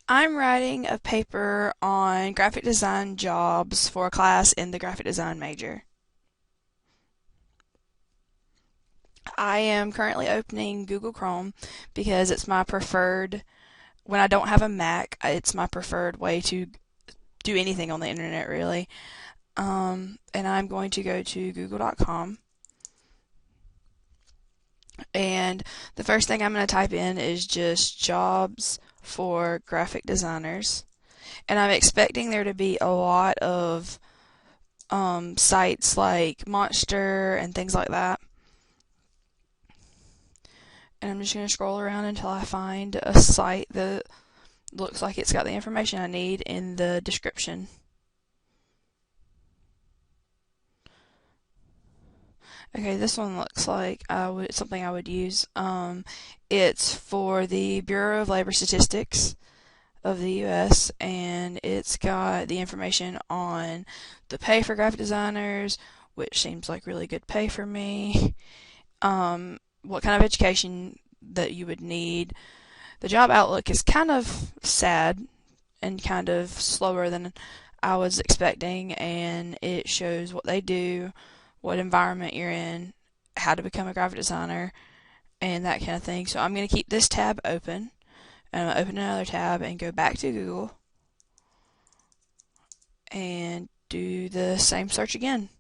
I'm writing a paper on graphic design jobs for a class in the graphic design major. I am currently opening Google Chrome because it's my preferred, when I don't have a Mac, it's my preferred way to do anything on the internet really. And I'm going to go to google.com, and the first thing I'm going to type in is just jobs for graphic designers. And I'm expecting there to be a lot of sites like Monster and things like that. And I'm just going to scroll around until I find a site that looks like it's got the information I need in the description. Okay, this one looks like something I would use. It's for the Bureau of Labor Statistics of the US, and it's got the information on the pay for graphic designers, which seems like really good pay for me. What kind of education that you would need. The job outlook is kind of sad and kind of slower than I was expecting, and it shows what they do, what environment you're in, how to become a graphic designer, and that kind of thing. So I'm going to keep this tab open, and I'm going to open another tab and go back to Google and do the same search again.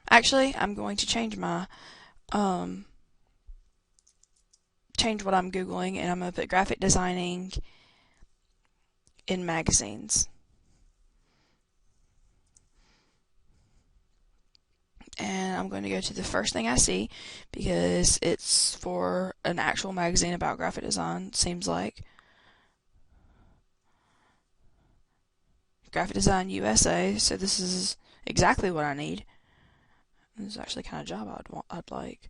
Actually, I'm going to change my change what I'm Googling, and I'm going to put graphic designing in magazines. And I'm going to go to the first thing I see because it's for an actual magazine about graphic design, seems like. Graphic Design USA, so this is exactly what I need. This is actually the kind of job I'd like.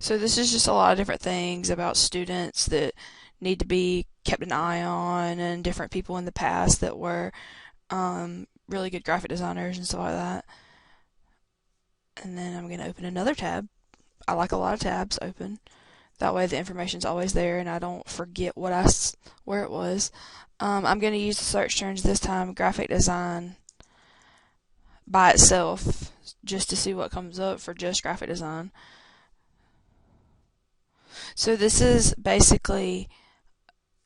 So this is just a lot of different things about students that need to be kept an eye on, and different people in the past that were really good graphic designers and stuff like that. And then I'm going to open another tab. I like a lot of tabs open. That way the information's always there and I don't forget where it was. I'm going to use the search terms this time, graphic design by itself, just to see what comes up for just graphic design. So this is basically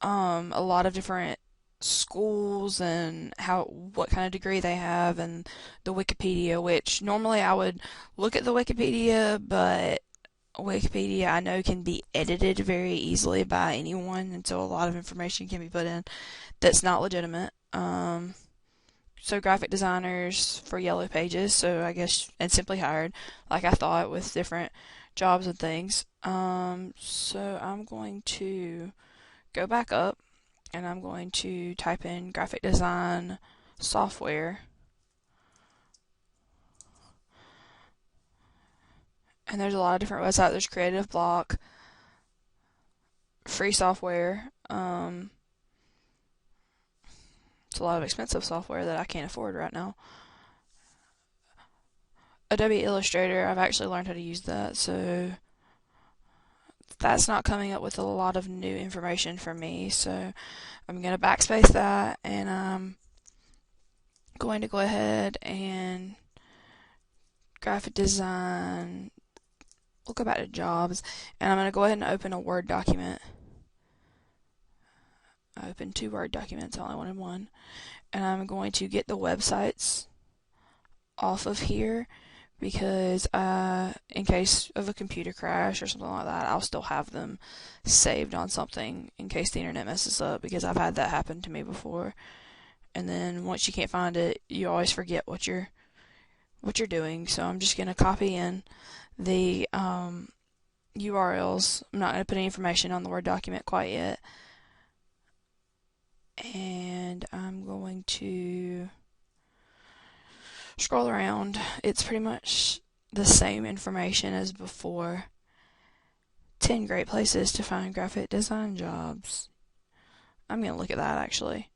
a lot of different schools and what kind of degree they have, and the Wikipedia, which normally I would look at the Wikipedia, but Wikipedia I know can be edited very easily by anyone, and so a lot of information can be put in that's not legitimate. So graphic designers for Yellow Pages, so I guess, and Simply Hired, like I thought, with different jobs and things. So I'm going to go back up, and I'm going to type in graphic design software. And there's a lot of different websites. There's Creative Block, free software. It's a lot of expensive software that I can't afford right now. Adobe Illustrator, I've actually learned how to use that, so that's not coming up with a lot of new information for me. So I'm going to backspace that, and I'm going to go ahead and graphic design. We'll go back to jobs, and I'm going to go ahead and open a Word document. I opened 2 Word documents, I only wanted 1. And I'm going to get the websites off of here because in case of a computer crash or something like that, I'll still have them saved on something in case the internet messes up, because I've had that happen to me before. And then once you can't find it, you always forget what you're doing. So I'm just going to copy in the URLs. I'm not going to put any information on the Word document quite yet. And I'm going to scroll around. It's pretty much the same information as before. 10 great places to find graphic design jobs. I'm going to look at that actually.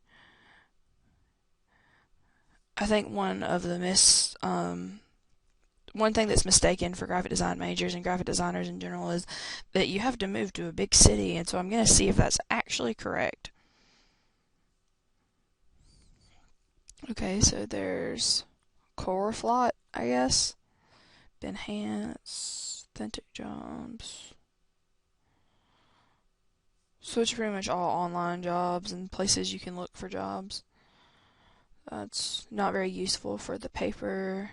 I think one of the one thing that's mistaken for graphic design majors and graphic designers in general is that you have to move to a big city, and so I'm going to see if that's actually correct. Okay, so there's Coreflot, I guess. Enhance, authentic jobs. So it's pretty much all online jobs and places you can look for jobs. That's not very useful for the paper.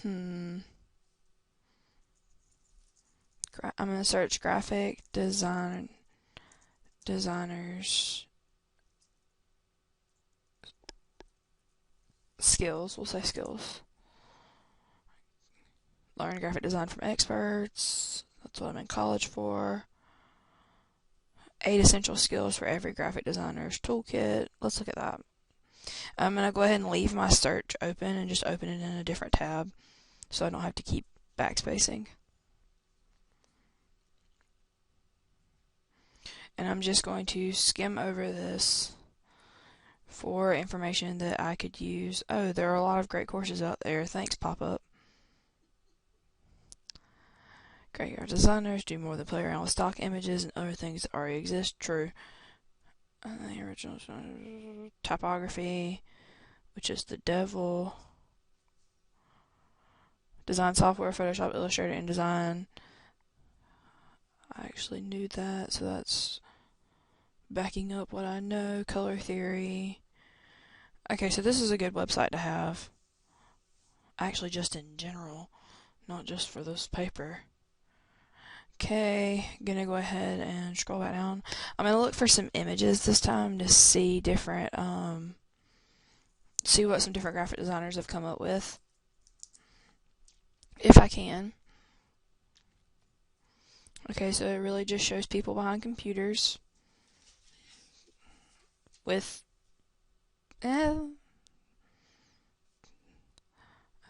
I'm going to search graphic designers skills. We'll say skills. Learn graphic design from experts. That's what I'm in college for. 8 essential skills for every graphic designer's toolkit. Let's look at that. I'm going to go ahead and leave my search open and just open it in a different tab so I don't have to keep backspacing. And I'm just going to skim over this for information that I could use. Oh, there are a lot of great courses out there. Thanks, pop-up. Great art designers do more than play around with stock images and other things that already exist. True. The original typography, which is the devil. Design software, Photoshop, Illustrator, InDesign. I actually knew that, so that's backing up what I know. Color theory. Okay, so this is a good website to have. Actually, just in general, not just for this paper. Okay, gonna go ahead and scroll back down. I'm gonna look for some images this time to see different, see what some different graphic designers have come up with, if I can. Okay, so it really just shows people behind computers with,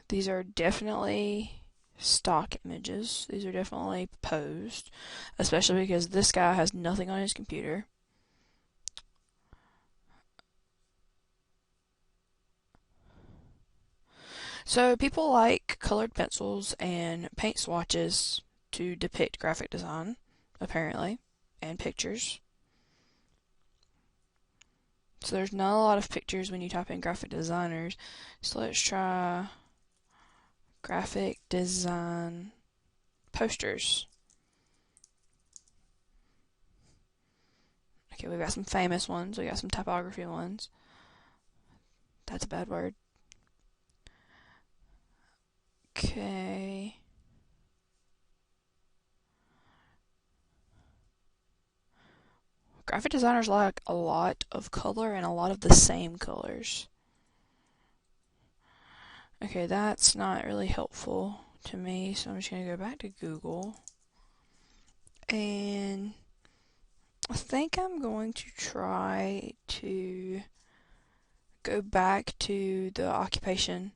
these are definitely stock images. These are definitely posed, especially because this guy has nothing on his computer. So people like colored pencils and paint swatches to depict graphic design, apparently, and pictures. So there's not a lot of pictures when you type in graphic designers. So let's try graphic design posters. Okay, we've got some famous ones. We got some typography ones. That's a bad word. Okay. Graphic designers like a lot of color and a lot of the same colors. Okay, that's not really helpful to me, so I'm just going to go back to Google. And I think I'm going to try to go back to the occupation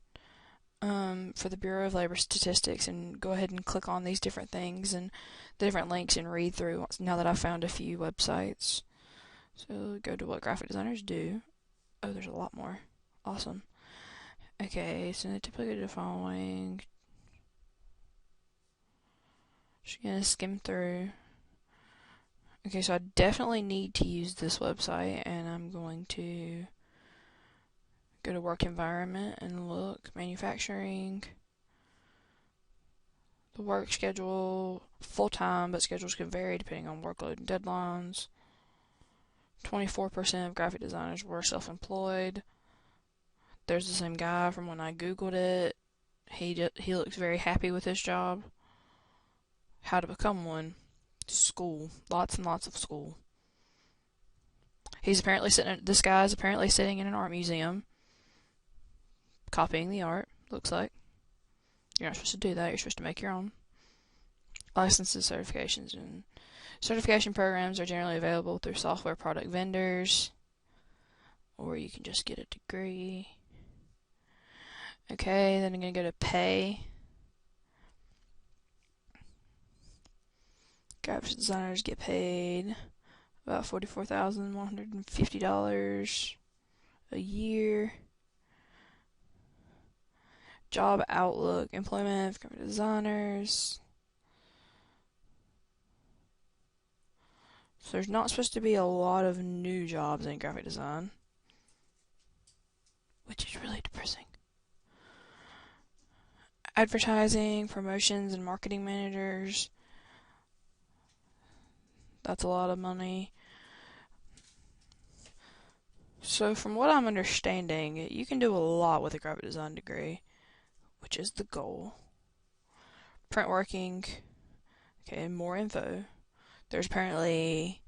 for the Bureau of Labor Statistics and go ahead and click on these different things and the different links and read through now that I've found a few websites. So go to what graphic designers do. Oh, there's a lot more. Awesome. Okay, so typically do the following. Just gonna skim through. Okay, so I definitely need to use this website, and I'm going to go to work environment and look manufacturing. The work schedule, full-time, but schedules can vary depending on workload and deadlines. 24% of graphic designers were self-employed. There's the same guy from when I googled it. He looks very happy with his job. How to become one. School. Lots and lots of school. This guy is apparently sitting in an art museum copying the art, looks like. You're not supposed to do that, you're supposed to make your own. Licenses, certifications, and certification programs are generally available through software product vendors, or you can just get a degree. Okay, then I'm going to go to pay. Graphic designers get paid about $44,150 a year. Job outlook, employment for graphic designers. So there's not supposed to be a lot of new jobs in graphic design, which is really depressing. Advertising, promotions, and marketing managers. That's a lot of money. So from what I'm understanding, you can do a lot with a graphic design degree, which is the goal. Print working. Okay, more info. There's apparently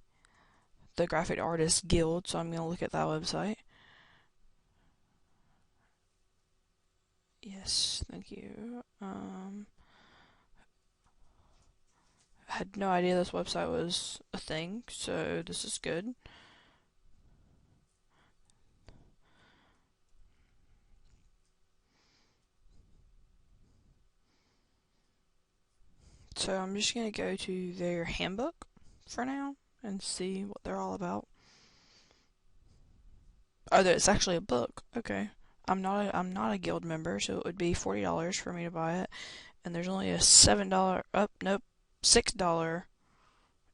the Graphic Artists Guild, so I'm going to look at that website. Yes, thank you. I had no idea this website was a thing, so this is good. So I'm just going to go to their handbook for now and see what they're all about. Oh, it's actually a book. Okay. I'm not a guild member, so it would be $40 for me to buy it, and there's only a $7 nope, $6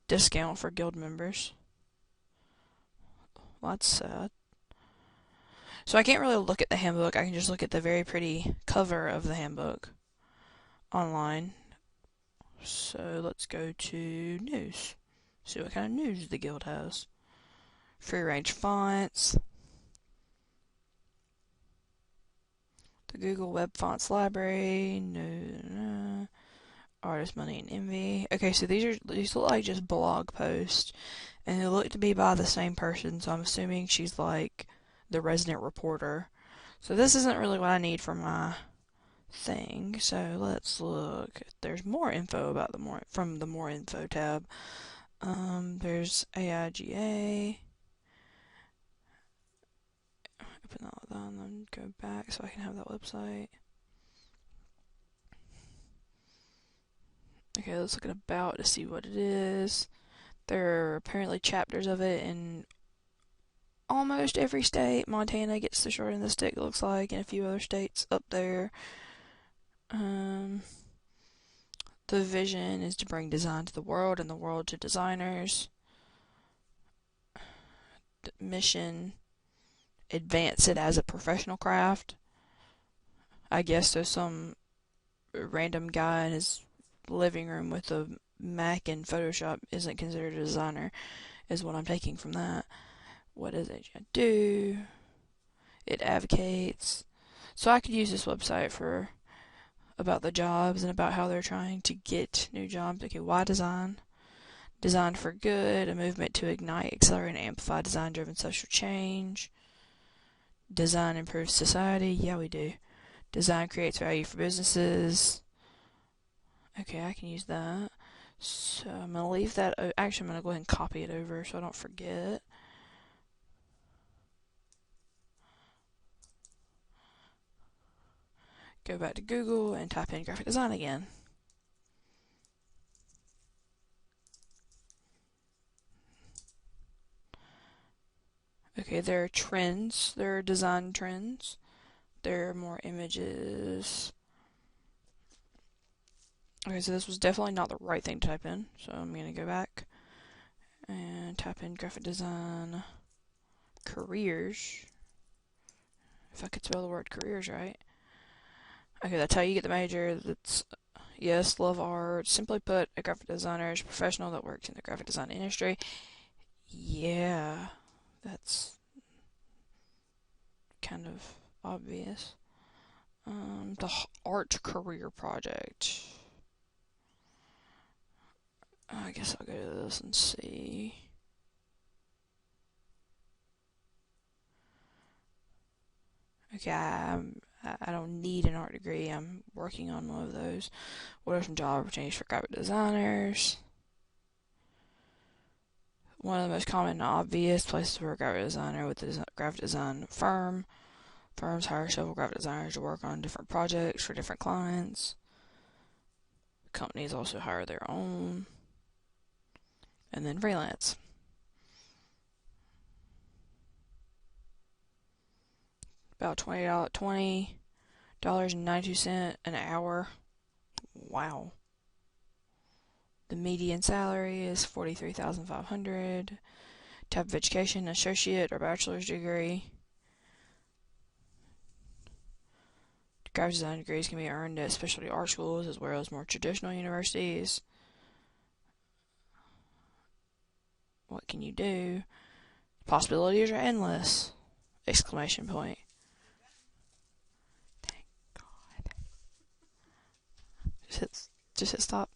discount for guild members. Well, that's sad. So I can't really look at the handbook. I can just look at the very pretty cover of the handbook online. So let's go to news. See what kind of news the guild has. Free range fonts. The Google Web Fonts Library. No. Artist Money and Envy. Okay, so these look like just blog posts, and they look to be by the same person, so I'm assuming she's like the resident reporter. So this isn't really what I need for my thing. So let's look. There's more info about from the more info tab. There's AIGA. Open that and then go back so I can have that website. Okay, let's look at about to see what it is. There are apparently chapters of it in almost every state. Montana gets the short end of the stick, it looks like, and a few other states up there. The vision is to bring design to the world and the world to designers. The mission, advance it as a professional craft. I guess so some random guy in his living room with a Mac and Photoshop isn't considered a designer, is what I'm taking from that. What does it do? It advocates. So I could use this website for about the jobs and about how they're trying to get new jobs. Okay, why design? Design for good, a movement to ignite, accelerate, and amplify design-driven social change. Design improves society. Yeah, we do. Design creates value for businesses. Okay, I can use that. So I'm going to leave that. Actually, I'm going to go ahead and copy it over so I don't forget. Go back to Google and type in graphic design again. Okay, there are trends. There are design trends. There are more images. Okay, so this was definitely not the right thing to type in. So I'm going to go back and type in graphic design careers. If I could spell the word careers right. Okay, that's how you get the major. That's, yes, love art. Simply put, a graphic designer is a professional that works in the graphic design industry. Yeah, that's kind of obvious. The art career project. I guess I'll go to this and see. Okay, I don't need an art degree. I'm working on one of those. What are some job opportunities for graphic designers? One of the most common and obvious places for a graphic designer with a graphic design firm. Firms hire several graphic designers to work on different projects for different clients. Companies also hire their own. And then freelance. About $20 $2.92 an hour. Wow. The median salary is $43,500. Type of education, associate or bachelor's degree. Graphic design degrees can be earned at specialty art schools as well as more traditional universities. What can you do? Possibilities are endless! Exclamation point. Thank God. Just hit stop.